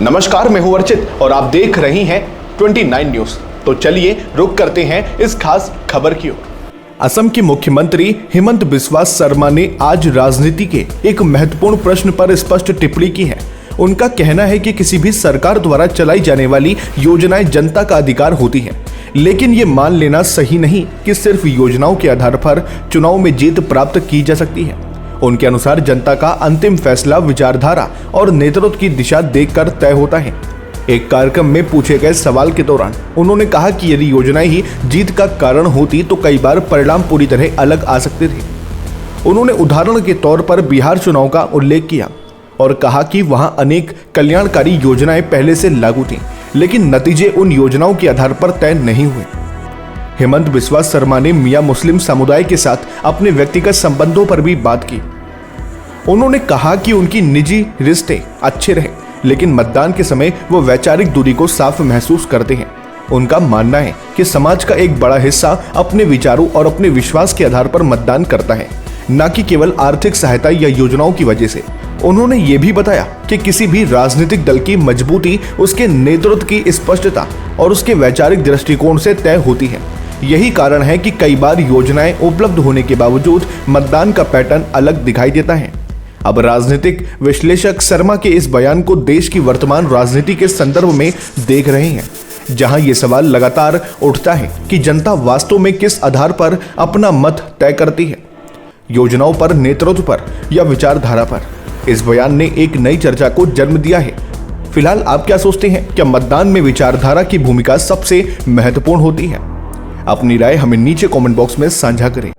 नमस्कार, मैं हूं अर्चित और आप देख रही हैं 29 न्यूज। तो चलिए रुक करते हैं इस खास खबर की ओर। असम के मुख्यमंत्री हेमंत बिस्वा शर्मा ने आज राजनीति के एक महत्वपूर्ण प्रश्न पर स्पष्ट टिप्पणी की है। उनका कहना है कि किसी भी सरकार द्वारा चलाई जाने वाली योजनाएं जनता का अधिकार होती है, लेकिन ये मान लेना सही नहीं कि सिर्फ योजनाओं के आधार पर चुनाव में जीत प्राप्त की जा सकती है। उनके अनुसार जनता का अंतिम फैसला विचारधारा और नेतृत्व की दिशा देखकर तय होता है। एक कार्यक्रम में पूछे गए सवाल के दौरान उन्होंने कहा कि यदि योजनाएं ही जीत का कारण होती तो कई बार परिणाम पूरी तरह अलग आ सकते थे। उन्होंने उदाहरण के तौर पर बिहार चुनाव का उल्लेख किया और कहा कि वहां अनेक कल्याणकारी योजनाएं पहले से लागू थीं, लेकिन नतीजे उन योजनाओं के आधार पर तय नहीं हुए। हेमंत बिस्वा शर्मा ने मियां मुस्लिम समुदाय के साथ अपने व्यक्तिगत संबंधों पर भी बात की। उन्होंने कहा कि उनकी निजी रिश्ते अच्छे रहे, लेकिन मतदान के समय वो वैचारिक दूरी को साफ महसूस करते हैं। उनका मानना है कि समाज का एक बड़ा हिस्सा अपने विचारों और अपने विश्वास के आधार पर मतदान करता है, न कि केवल आर्थिक सहायता या योजनाओं की वजह से। उन्होंने ये भी बताया कि किसी भी राजनीतिक दल की मजबूती उसके नेतृत्व की स्पष्टता और उसके वैचारिक दृष्टिकोण से तय होती है। यही कारण है कि कई बार योजनाएं उपलब्ध होने के बावजूद मतदान का पैटर्न अलग दिखाई देता है। अब राजनीतिक विश्लेषक शर्मा के इस बयान को देश की वर्तमान राजनीति के संदर्भ में देख रहे हैं, जहां ये सवाल लगातार उठता है कि जनता वास्तव में किस आधार पर अपना मत तय करती है, योजनाओं पर, नेतृत्व पर या विचारधारा पर। इस बयान ने एक नई चर्चा को जन्म दिया है। फिलहाल आप क्या सोचते हैं? क्या मतदान में विचारधारा की भूमिका सबसे महत्वपूर्ण होती है? अपनी राय हमें नीचे कमेंट बॉक्स में साझा करें।